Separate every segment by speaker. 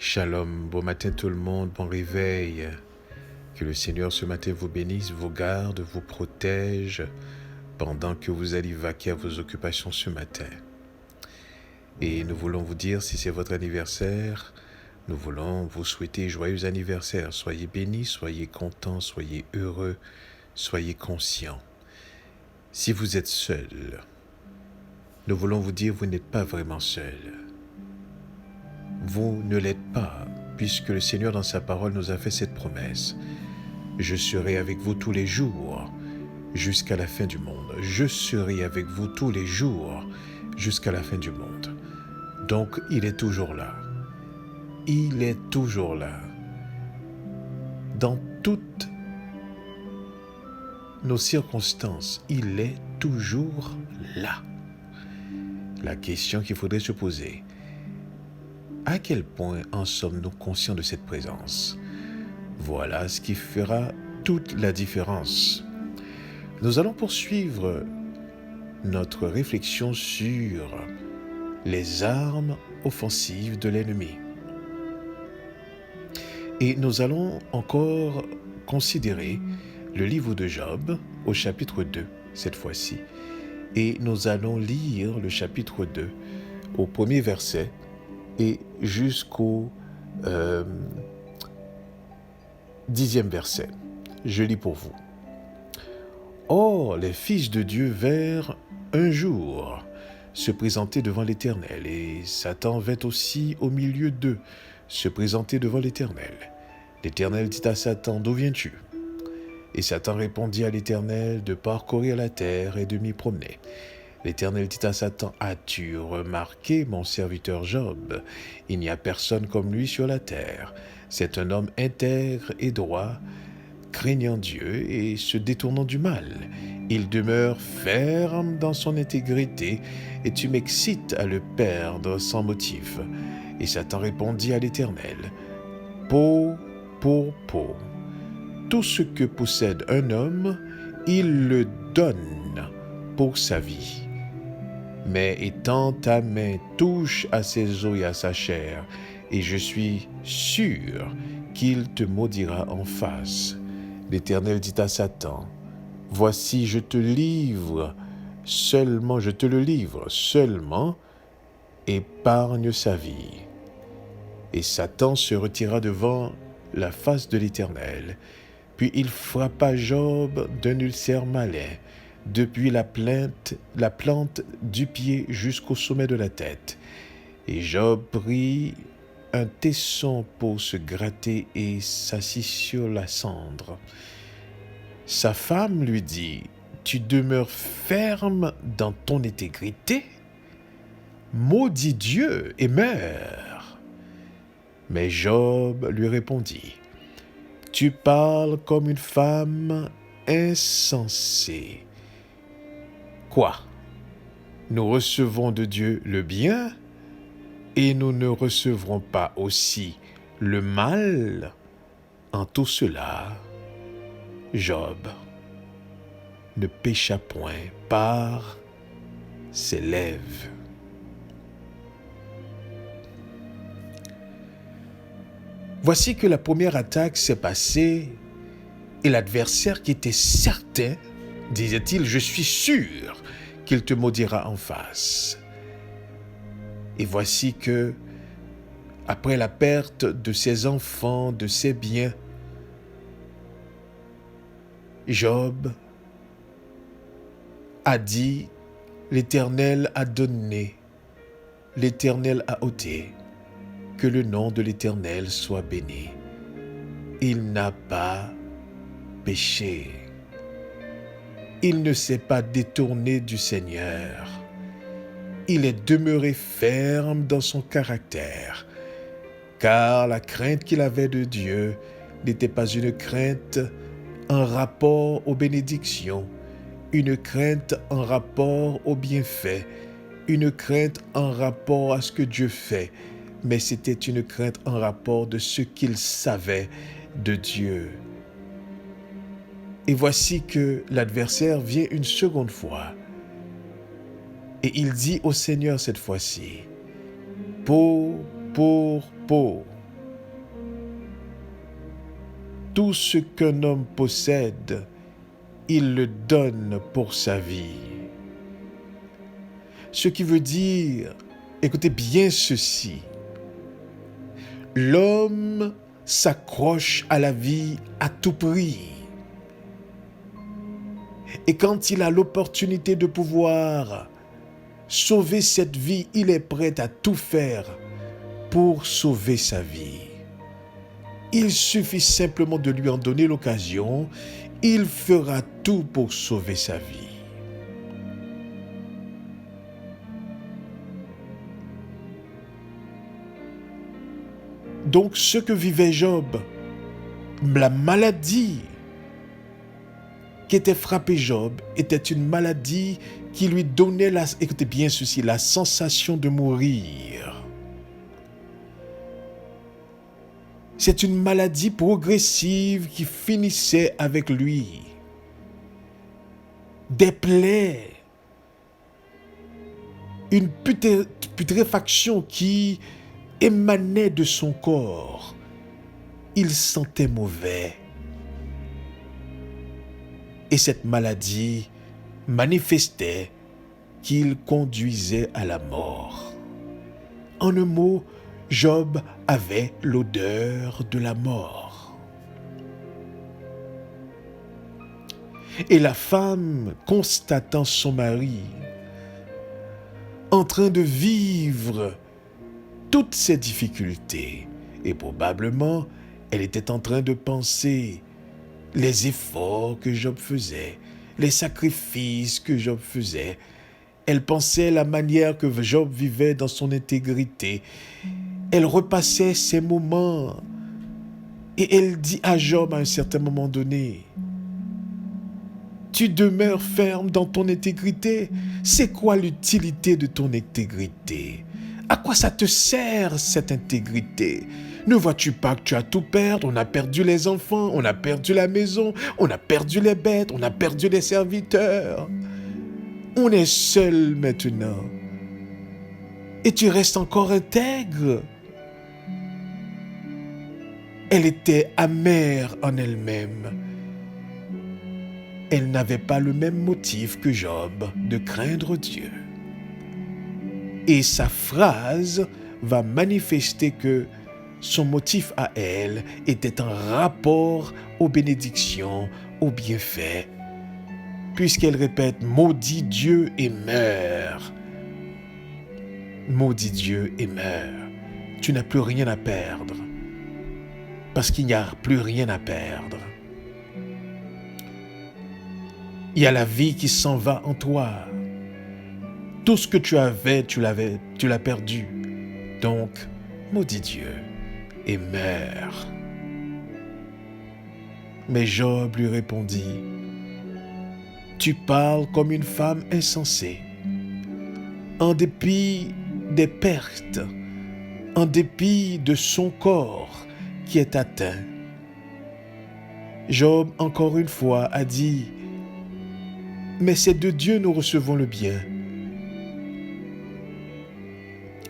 Speaker 1: Shalom, bon matin tout le monde, bon réveil. Que le Seigneur ce matin vous bénisse, vous garde, vous protège pendant que vous allez vaquer à vos occupations ce matin. Et nous voulons vous dire, si c'est votre anniversaire, nous voulons vous souhaiter joyeux anniversaire. Soyez bénis, soyez contents, soyez heureux, soyez conscients. Si vous êtes seul, nous voulons vous dire, vous n'êtes pas vraiment seul. Vous ne l'êtes pas, puisque le Seigneur dans sa parole nous a fait cette promesse. Je serai avec vous tous les jours, jusqu'à la fin du monde. Je serai avec vous tous les jours, jusqu'à la fin du monde. Donc, il est toujours là. Il est toujours là. Dans toutes nos circonstances, il est toujours là. La question qu'il faudrait se poser, à quel point en sommes-nous conscients de cette présence? Voilà ce qui fera toute la différence. Nous allons poursuivre notre réflexion sur les armes offensives de l'ennemi. Et nous allons encore considérer le livre de Job au chapitre 2, cette fois-ci. Et nous allons lire le chapitre 2 au premier verset et jusqu'au 10e verset. Je lis pour vous. Or, les fils de Dieu vinrent un jour se présenter devant l'Éternel, et Satan vint aussi au milieu d'eux se présenter devant l'Éternel. L'Éternel dit à Satan, d'où viens-tu? Et Satan répondit à l'Éternel de parcourir la terre et de m'y promener. L'Éternel dit à Satan, as-tu remarqué mon serviteur Job? Il n'y a personne comme lui sur la terre. C'est un homme intègre et droit, craignant Dieu et se détournant du mal. Il demeure ferme dans son intégrité et tu m'excites à le perdre sans motif. Et Satan répondit à l'Éternel, peau pour peau. Tout ce que possède un homme, il le donne pour sa vie. Mais étant ta main touche à ses os et à sa chair, et je suis sûr qu'il te maudira en face. L'Éternel dit à Satan, voici je te le livre seulement, épargne sa vie. Et Satan se retira devant la face de l'Éternel. Puis il frappa Job d'un ulcère malin, depuis la plante du pied jusqu'au sommet de la tête. Et Job prit un tesson pour se gratter et s'assit sur la cendre. Sa femme lui dit, tu demeures ferme dans ton intégrité? Maudis Dieu et meurs. Mais Job lui répondit, tu parles comme une femme insensée. Quoi? Nous recevons de Dieu le bien et nous ne recevrons pas aussi le mal? En tout cela, Job ne pécha point par ses lèvres. Voici que la première attaque s'est passée et l'adversaire qui était certain, disait-il, je suis sûr qu'il te maudira en face. Et voici que, après la perte de ses enfants, de ses biens, Job a dit, l'Éternel a donné, l'Éternel a ôté, que le nom de l'Éternel soit béni. Il n'a pas péché. Il ne s'est pas détourné du Seigneur. Il est demeuré ferme dans son caractère, car la crainte qu'il avait de Dieu n'était pas une crainte en rapport aux bénédictions, une crainte en rapport aux bienfaits, une crainte en rapport à ce que Dieu fait, mais c'était une crainte en rapport de ce qu'il savait de Dieu. Et voici que l'adversaire vient une seconde fois. Et il dit au Seigneur cette fois-ci, peau pour peau, tout ce qu'un homme possède, il le donne pour sa vie. Ce qui veut dire, écoutez bien ceci, l'homme s'accroche à la vie à tout prix. Et quand il a l'opportunité de pouvoir sauver cette vie, il est prêt à tout faire pour sauver sa vie. Il suffit simplement de lui en donner l'occasion, il fera tout pour sauver sa vie. Donc ce que vivait Job, la maladie qui était frappée Job, était une maladie qui lui donnait, écoutez bien ceci, la sensation de mourir. C'est une maladie progressive qui finissait avec lui. Des plaies, une putréfaction qui émanait de son corps. Il sentait mauvais. Et cette maladie manifestait qu'il conduisait à la mort. En un mot, Job avait l'odeur de la mort. Et la femme, constatant son mari en train de vivre toutes ces difficultés, et probablement elle était en train de penser les efforts que Job faisait, les sacrifices que Job faisait. Elle pensait la manière que Job vivait dans son intégrité. Elle repassait ces moments et elle dit à Job à un certain moment donné, « Tu demeures ferme dans ton intégrité. C'est quoi l'utilité de ton intégrité? À quoi ça te sert cette intégrité? Ne vois-tu pas que tu as tout perdu? On a perdu les enfants, on a perdu la maison, on a perdu les bêtes, on a perdu les serviteurs. On est seul maintenant. Et tu restes encore intègre. » Elle était amère en elle-même. Elle n'avait pas le même motif que Job de craindre Dieu. Et sa phrase va manifester que son motif à elle était en rapport aux bénédictions, aux bienfaits, puisqu'elle répète « Maudit Dieu et meurs ». Maudit Dieu et meurs. Tu n'as plus rien à perdre, parce qu'il n'y a plus rien à perdre. Il y a la vie qui s'en va en toi. Tout ce que tu avais, tu l'as perdu. Donc, maudit Dieu et meurs. Mais Job lui répondit, « Tu parles comme une femme insensée. En dépit des pertes, en dépit de son corps qui est atteint. » Job, encore une fois, a dit, « Mais c'est de Dieu nous recevons le bien. »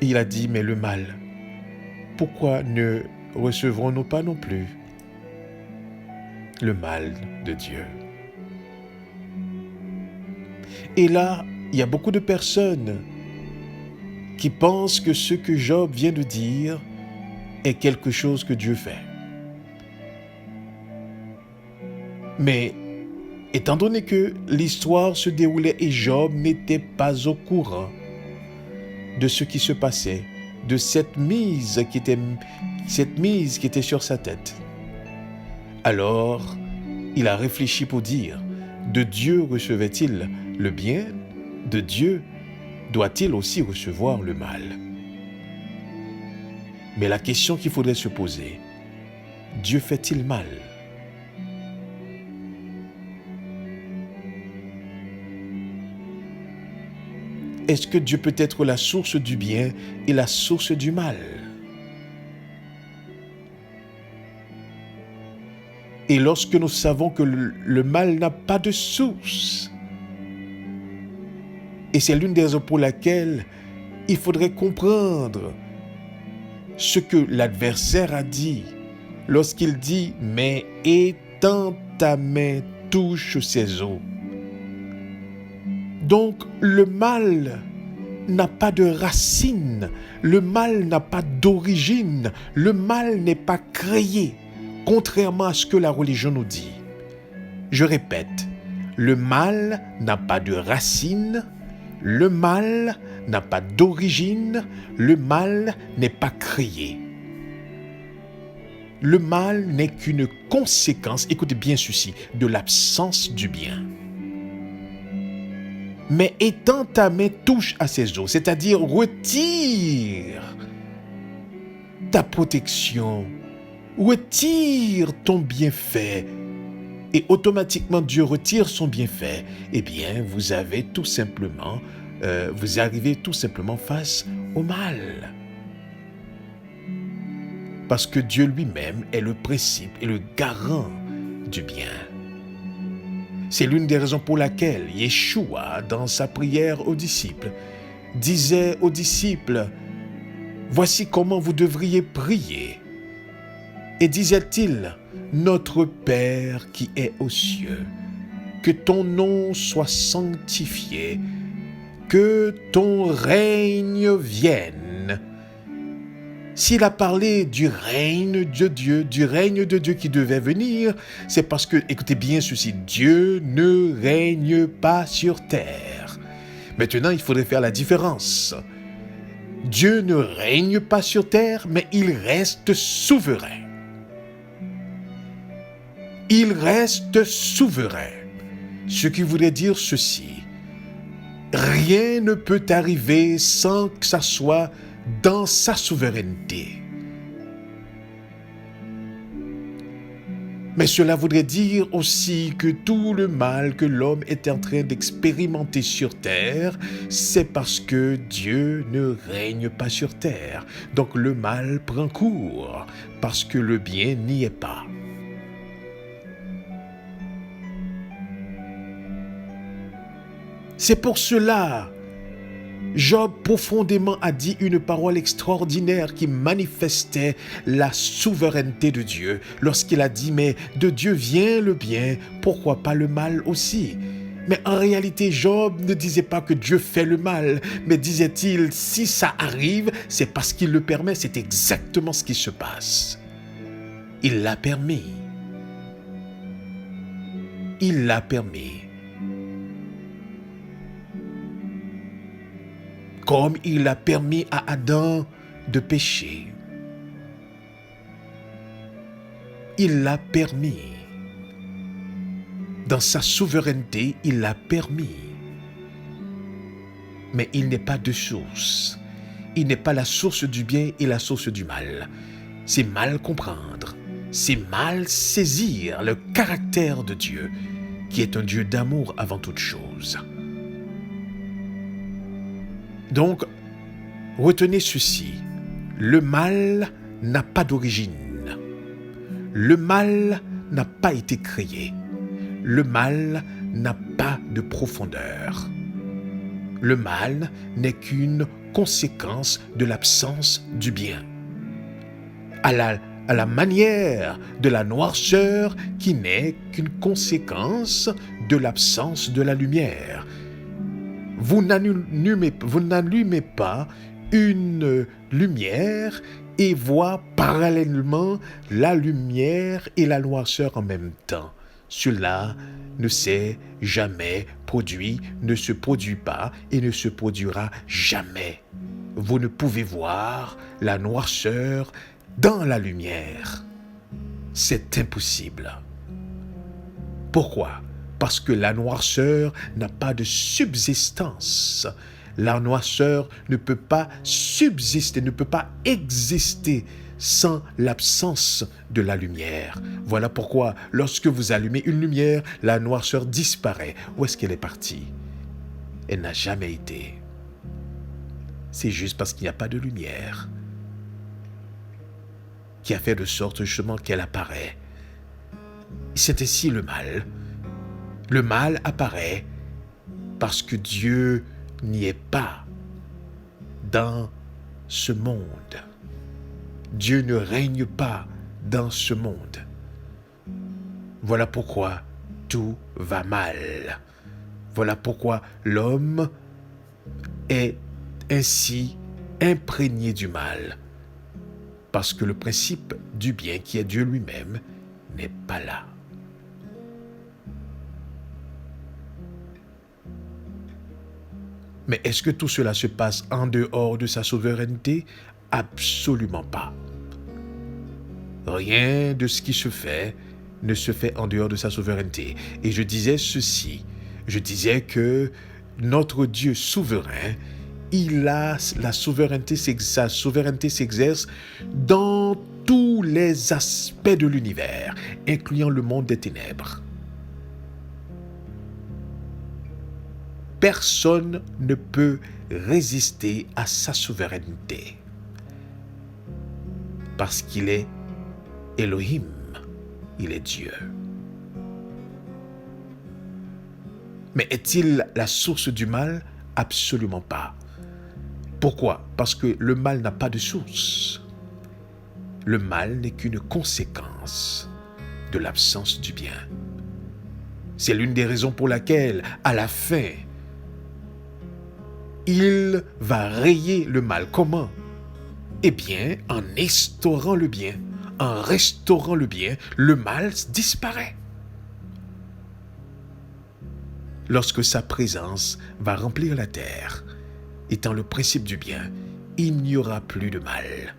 Speaker 1: Il a dit, « Mais le mal, pourquoi ne recevrons-nous pas non plus le mal de Dieu? » Et là, il y a beaucoup de personnes qui pensent que ce que Job vient de dire est quelque chose que Dieu fait. Mais étant donné que l'histoire se déroulait et Job n'était pas au courant de ce qui se passait, de cette mise qui était sur sa tête, alors il a réfléchi pour dire, de Dieu recevait-il le bien? De Dieu doit-il aussi recevoir le mal? Mais la question qu'il faudrait se poser, Dieu fait-il mal? Est-ce que Dieu peut être la source du bien et la source du mal? Et lorsque nous savons que le mal n'a pas de source, et c'est l'une des raisons pour laquelle il faudrait comprendre ce que l'adversaire a dit lorsqu'il dit « Mais étends ta main, touche ses os ». Donc, le mal n'a pas de racine, le mal n'a pas d'origine, le mal n'est pas créé, contrairement à ce que la religion nous dit. Je répète, le mal n'a pas de racine, le mal n'a pas d'origine, le mal n'est pas créé. Le mal n'est qu'une conséquence, écoutez bien ceci, de l'absence du bien. Mais étends ta main, touche à ses os, c'est-à-dire retire ta protection, retire ton bienfait, et automatiquement Dieu retire son bienfait, eh bien vous arrivez tout simplement face au mal. Parce que Dieu lui-même est le principe et le garant du bien. C'est l'une des raisons pour laquelle Yeshua, dans sa prière aux disciples, disait aux disciples, « Voici comment vous devriez prier. » Et disait-il, « Notre Père qui est aux cieux, que ton nom soit sanctifié, que ton règne vienne. » S'il a parlé du règne de Dieu qui devait venir, c'est parce que, écoutez bien ceci, Dieu ne règne pas sur terre. Maintenant, il faudrait faire la différence. Dieu ne règne pas sur terre, mais il reste souverain. Il reste souverain. Ce qui voudrait dire ceci. Rien ne peut arriver sans que ça soit dans sa souveraineté. Mais cela voudrait dire aussi que tout le mal que l'homme est en train d'expérimenter sur terre, c'est parce que Dieu ne règne pas sur terre. Donc le mal prend cours, parce que le bien n'y est pas. C'est pour cela Job profondément a dit une parole extraordinaire qui manifestait la souveraineté de Dieu lorsqu'il a dit « Mais de Dieu vient le bien, pourquoi pas le mal aussi ?» Mais en réalité, Job ne disait pas que Dieu fait le mal, mais disait-il « Si ça arrive, c'est parce qu'il le permet. » C'est exactement ce qui se passe. Il l'a permis. Il l'a permis. Comme il a permis à Adam de pécher. Il l'a permis. Dans sa souveraineté, il l'a permis. Mais il n'est pas de source. Il n'est pas la source du bien et la source du mal. C'est mal comprendre. C'est mal saisir le caractère de Dieu, qui est un Dieu d'amour avant toute chose. Donc, retenez ceci, le mal n'a pas d'origine, le mal n'a pas été créé, le mal n'a pas de profondeur. Le mal n'est qu'une conséquence de l'absence du bien. À la manière de la noirceur qui n'est qu'une conséquence de l'absence de la lumière. Vous n'allumez pas une lumière et voir parallèlement la lumière et la noirceur en même temps. Cela ne s'est jamais produit, ne se produit pas et ne se produira jamais. Vous ne pouvez voir la noirceur dans la lumière. C'est impossible. Pourquoi ? Parce que la noirceur n'a pas de subsistance. La noirceur ne peut pas subsister, ne peut pas exister sans l'absence de la lumière. Voilà pourquoi, lorsque vous allumez une lumière, la noirceur disparaît. Où est-ce qu'elle est partie ? Elle n'a jamais été. C'est juste parce qu'il n'y a pas de lumière qui a fait de sorte justement qu'elle apparaît. C'est ainsi le mal. Le mal apparaît parce que Dieu n'y est pas dans ce monde. Dieu ne règne pas dans ce monde. Voilà pourquoi tout va mal. Voilà pourquoi l'homme est ainsi imprégné du mal. Parce que le principe du bien qui est Dieu lui-même n'est pas là. Mais est-ce que tout cela se passe en dehors de sa souveraineté? Absolument pas. Rien de ce qui se fait ne se fait en dehors de sa souveraineté. Et je disais ceci, je disais que notre Dieu souverain, sa souveraineté s'exerce dans tous les aspects de l'univers, incluant le monde des ténèbres. Personne ne peut résister à sa souveraineté parce qu'il est Elohim, il est Dieu. Mais est-il la source du mal? Absolument pas. Pourquoi? Parce que le mal n'a pas de source. Le mal n'est qu'une conséquence de l'absence du bien. C'est l'une des raisons pour laquelle, à la fin, il va rayer le mal. Comment? Eh bien, en instaurant le bien, en restaurant le bien, le mal disparaît. Lorsque sa présence va remplir la terre, étant le principe du bien, il n'y aura plus de mal.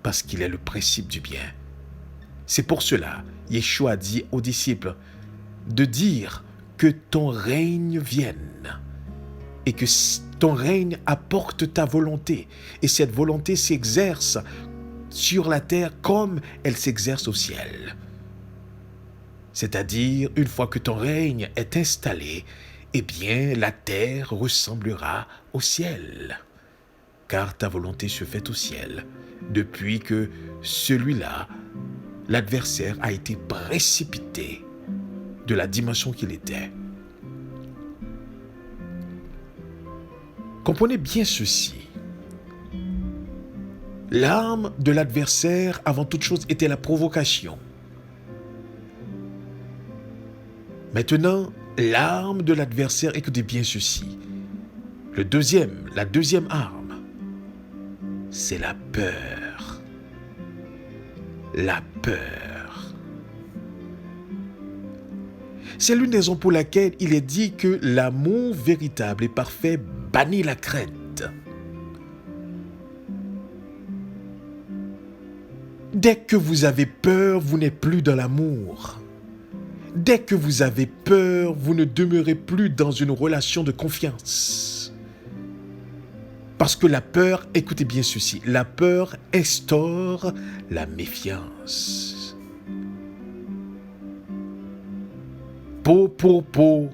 Speaker 1: Parce qu'il est le principe du bien. C'est pour cela, Yeshua dit aux disciples de dire que ton règne vienne et que ton règne apporte ta volonté. Et cette volonté s'exerce sur la terre comme elle s'exerce au ciel. C'est-à-dire, une fois que ton règne est installé, eh bien, la terre ressemblera au ciel. Car ta volonté se fait au ciel, depuis que celui-là, l'adversaire, a été précipité de la dimension qu'il était. Comprenez bien ceci. L'arme de l'adversaire, avant toute chose, était la provocation. Maintenant, l'arme de l'adversaire, écoutez bien ceci. La deuxième arme, c'est la peur. La peur. C'est l'une des raisons pour laquelle il est dit que l'amour véritable et parfait bannit la crainte. Dès que vous avez peur, vous n'êtes plus dans l'amour. Dès que vous avez peur, vous ne demeurez plus dans une relation de confiance. Parce que la peur, écoutez bien ceci, la peur instaure la méfiance. Peau pour peau.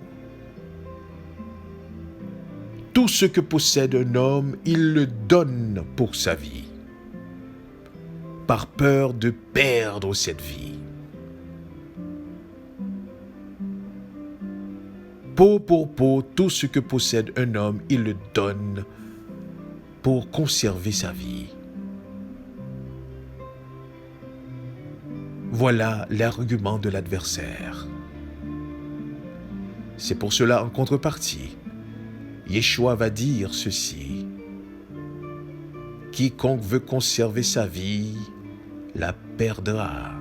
Speaker 1: Tout ce que possède un homme, il le donne pour sa vie. Par peur de perdre cette vie. Peau pour peau, tout ce que possède un homme, il le donne pour conserver sa vie. Voilà l'argument de l'adversaire. C'est pour cela, en contrepartie, Yeshua va dire ceci. Quiconque veut conserver sa vie, la perdra.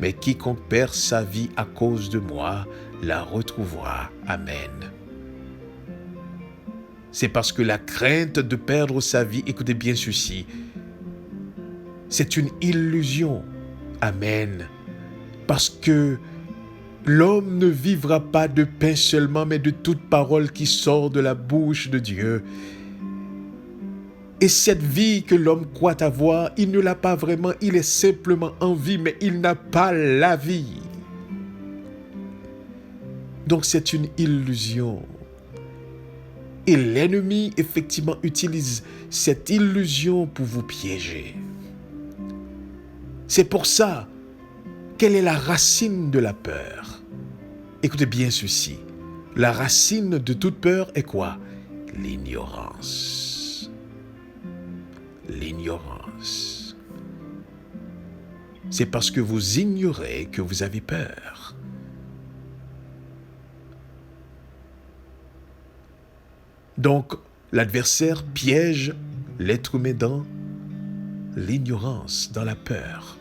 Speaker 1: Mais quiconque perd sa vie à cause de moi, la retrouvera. Amen. C'est parce que la crainte de perdre sa vie, écoutez bien ceci, c'est une illusion. Amen. Parce que l'homme ne vivra pas de pain seulement, mais de toute parole qui sort de la bouche de Dieu. Et cette vie que l'homme croit avoir, il ne l'a pas vraiment, il est simplement en vie, mais il n'a pas la vie. Donc c'est une illusion. Et l'ennemi, effectivement, utilise cette illusion pour vous piéger. C'est pour ça, quelle est la racine de la peur? Écoutez bien ceci. La racine de toute peur est quoi? L'ignorance. L'ignorance. c'est parce que vous ignorez que vous avez peur. Donc, l'adversaire piège l'être humain dans l'ignorance, dans la peur.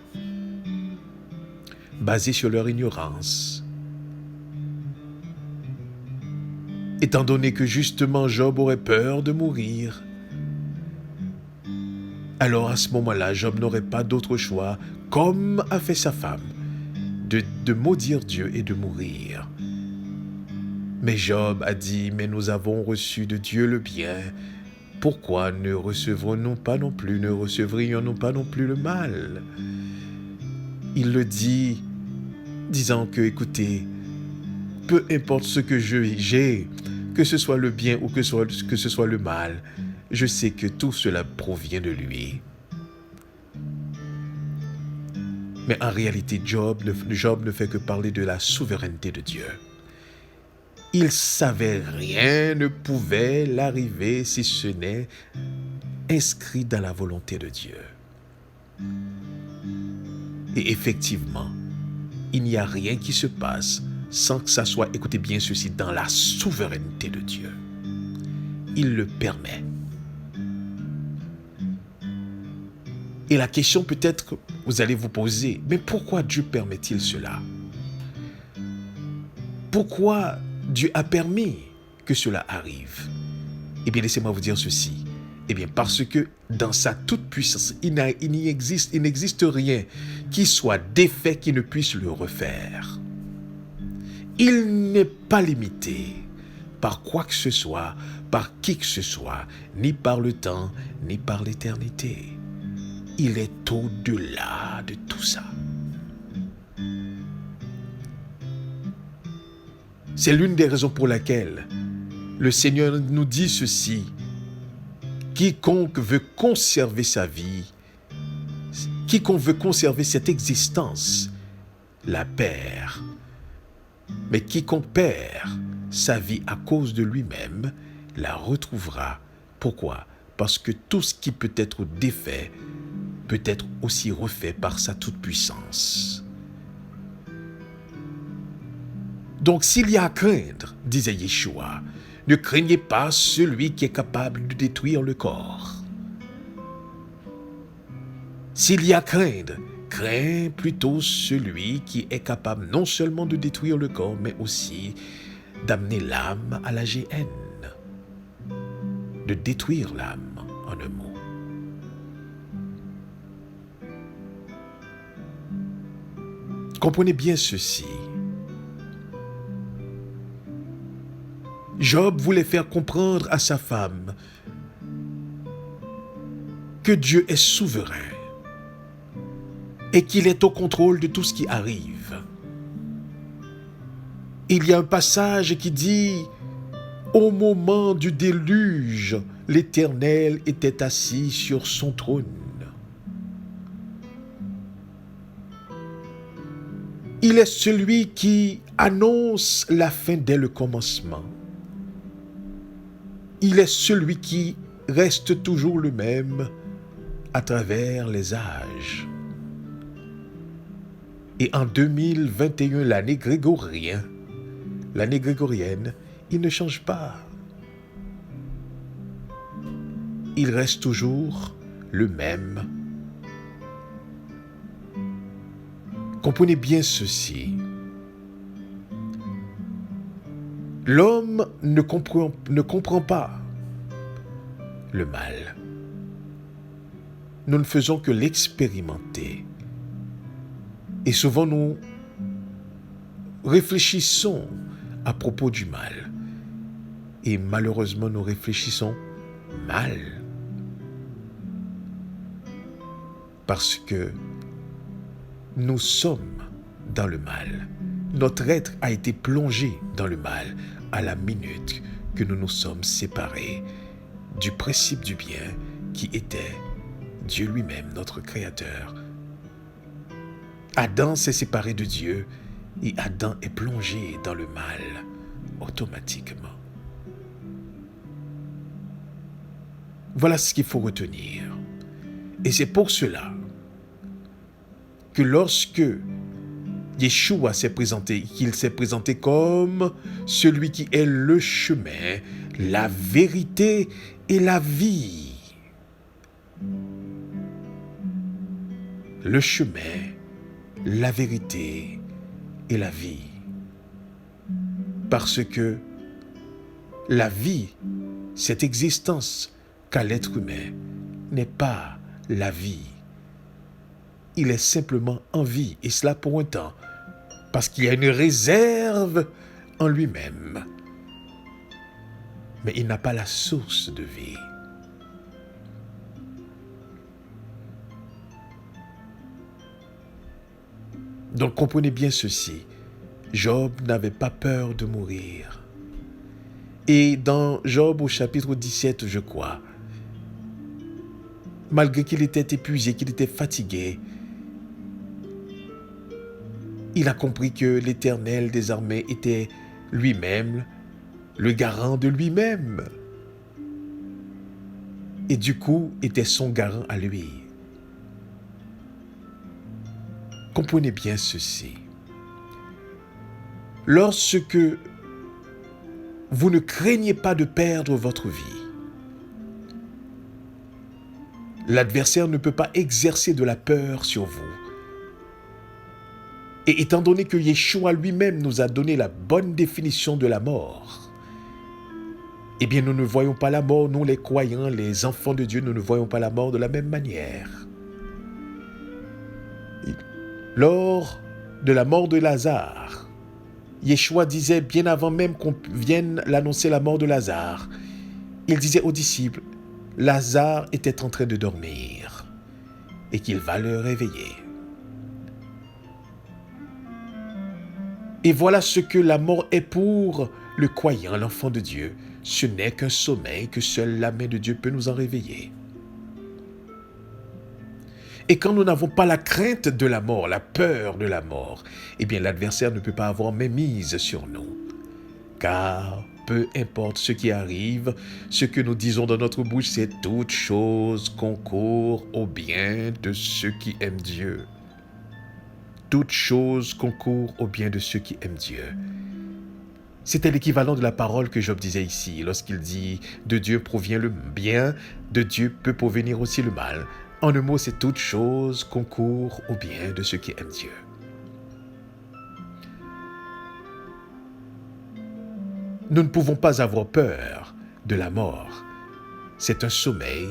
Speaker 1: Basé sur leur ignorance. Étant donné que justement Job aurait peur de mourir, alors à ce moment-là, Job n'aurait pas d'autre choix, comme a fait sa femme, de maudire Dieu et de mourir. Mais Job a dit, mais nous avons reçu de Dieu le bien, pourquoi ne recevrions-nous pas non plus le mal? Il le dit, disant que, écoutez, peu importe ce que j'ai, que ce soit le bien ou que ce soit le mal, je sais que tout cela provient de lui. Mais en réalité, Job ne fait que parler de la souveraineté de Dieu. Il savait rien ne pouvait l'arriver si ce n'est inscrit dans la volonté de Dieu. Et effectivement, il n'y a rien qui se passe sans que ça soit, écoutez bien ceci, dans la souveraineté de Dieu. Il le permet. Et la question peut-être que vous allez vous poser, mais pourquoi Dieu permet-il cela? Pourquoi Dieu a permis que cela arrive? Eh bien, laissez-moi vous dire ceci. Eh bien, parce que dans sa toute-puissance, il n'existe rien qui soit défait qui ne puisse le refaire. Il n'est pas limité par quoi que ce soit, par qui que ce soit, ni par le temps, ni par l'éternité. Il est au-delà de tout ça. C'est l'une des raisons pour laquelle le Seigneur nous dit ceci. Quiconque veut conserver sa vie, quiconque veut conserver cette existence, la perd. Mais quiconque perd sa vie à cause de lui-même, la retrouvera. Pourquoi? Parce que tout ce qui peut être défait peut être aussi refait par sa toute-puissance. Donc s'il y a à craindre, disait Yeshua, ne craignez pas celui qui est capable de détruire le corps. S'il y a à craindre, crains plutôt celui qui est capable non seulement de détruire le corps, mais aussi d'amener l'âme à la géhenne, de détruire l'âme, en un mot. Comprenez bien ceci. Job voulait faire comprendre à sa femme que Dieu est souverain et qu'il est au contrôle de tout ce qui arrive. Il y a un passage qui dit « Au moment du déluge, l'Éternel était assis sur son trône. » Il est celui qui annonce la fin dès le commencement. Il est celui qui reste toujours le même à travers les âges. Et en 2021, l'année grégorienne, il ne change pas. Il reste toujours le même. Comprenez bien ceci. L'homme ne comprend pas le mal. Nous ne faisons que l'expérimenter. Et souvent nous réfléchissons à propos du mal. Et malheureusement nous réfléchissons mal. Parce que nous sommes dans le mal. Notre être a été plongé dans le mal à la minute que nous nous sommes séparés du principe du bien qui était Dieu lui-même, notre Créateur. Adam s'est séparé de Dieu et Adam est plongé dans le mal automatiquement. Voilà ce qu'il faut retenir. Et c'est pour cela que lorsque Yeshua s'est présenté, qu'il s'est présenté comme celui qui est le chemin, la vérité et la vie. Le chemin, la vérité et la vie. Parce que la vie, cette existence qu'a l'être humain, n'est pas la vie. Il est simplement en vie, et cela pour un temps, parce qu'il y a une réserve en lui-même. Mais il n'a pas la source de vie. Donc comprenez bien ceci, Job n'avait pas peur de mourir. Et dans Job au chapitre 17, je crois, malgré qu'il était épuisé, qu'il était fatigué, il a compris que l'Éternel des armées était lui-même le garant de lui-même. Et du coup, était son garant à lui. Comprenez bien ceci. Lorsque vous ne craignez pas de perdre votre vie, l'adversaire ne peut pas exercer de la peur sur vous. Et étant donné que Yeshua lui-même nous a donné la bonne définition de la mort, eh bien nous ne voyons pas la mort, nous les croyants, les enfants de Dieu, nous ne voyons pas la mort de la même manière. Lors de la mort de Lazare, Yeshua disait, bien avant même qu'on vienne l'annoncer la mort de Lazare, il disait aux disciples, Lazare était en train de dormir et qu'il va le réveiller. Et voilà ce que la mort est pour le croyant, l'enfant de Dieu. Ce n'est qu'un sommeil que seule la main de Dieu peut nous en réveiller. Et quand nous n'avons pas la crainte de la mort, la peur de la mort, eh bien l'adversaire ne peut pas avoir mainmise sur nous. Car peu importe ce qui arrive, ce que nous disons dans notre bouche, c'est toute chose concourt au bien de ceux qui aiment Dieu. Toute chose concourt au bien de ceux qui aiment Dieu. C'était l'équivalent de la parole que Job disait ici, lorsqu'il dit « De Dieu provient le bien, de Dieu peut provenir aussi le mal ». En un mot, c'est toute chose concourt au bien de ceux qui aiment Dieu. Nous ne pouvons pas avoir peur de la mort. C'est un sommeil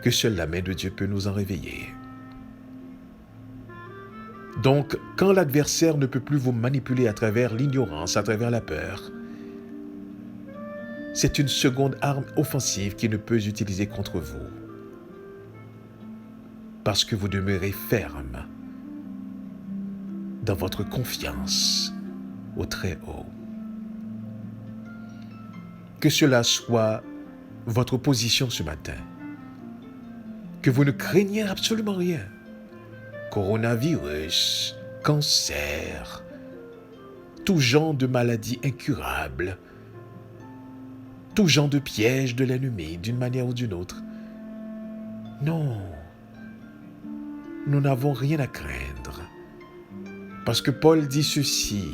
Speaker 1: que seule la main de Dieu peut nous en réveiller. Donc, quand l'adversaire ne peut plus vous manipuler à travers l'ignorance, à travers la peur, c'est une seconde arme offensive qu'il ne peut utiliser contre vous. Parce que vous demeurez ferme dans votre confiance au Très-Haut. Que cela soit votre position ce matin. Que vous ne craignez absolument rien. Coronavirus, cancer, tout genre de maladies incurables, tout genre de pièges de l'ennemi d'une manière ou d'une autre. Non, nous n'avons rien à craindre. Parce que Paul dit ceci,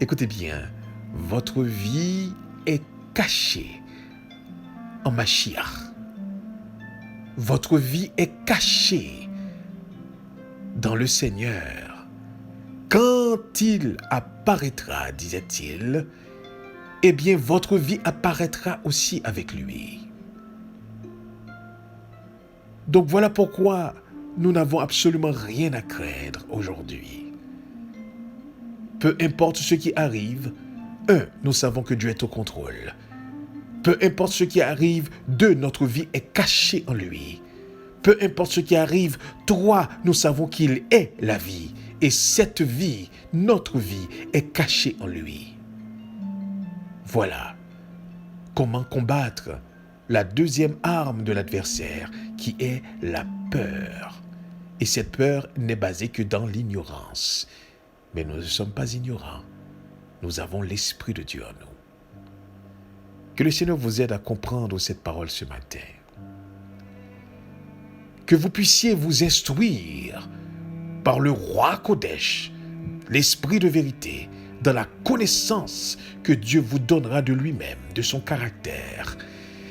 Speaker 1: écoutez bien, votre vie est cachée en Mashiach. Votre vie est cachée dans le Seigneur. Quand il apparaîtra, disait-il, eh bien votre vie apparaîtra aussi avec lui. Donc voilà pourquoi nous n'avons absolument rien à craindre aujourd'hui. Peu importe ce qui arrive, nous savons que Dieu est au contrôle. Peu importe ce qui arrive, notre vie est cachée en lui. Peu importe ce qui arrive, nous savons qu'il est la vie. Et cette vie, notre vie, est cachée en lui. Voilà comment combattre la deuxième arme de l'adversaire, qui est la peur. Et cette peur n'est basée que dans l'ignorance. Mais nous ne sommes pas ignorants. Nous avons l'Esprit de Dieu en nous. Que le Seigneur vous aide à comprendre cette parole ce matin. Que vous puissiez vous instruire par le roi Kodesh, l'esprit de vérité, dans la connaissance que Dieu vous donnera de lui-même, de son caractère.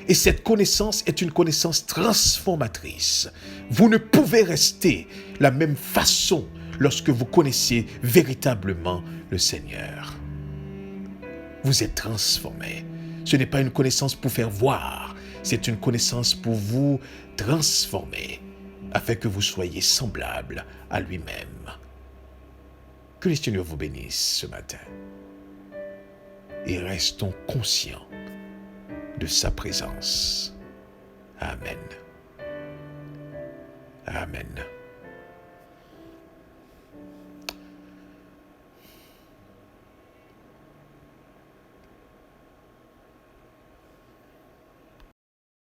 Speaker 1: Et cette connaissance est une connaissance transformatrice. Vous ne pouvez rester la même façon lorsque vous connaissez véritablement le Seigneur. Vous êtes transformé. Ce n'est pas une connaissance pour faire voir, c'est une connaissance pour vous transformer, afin que vous soyez semblable à lui-même. Que le Seigneur vous bénisse ce matin. Et restons conscients de sa présence. Amen. Amen.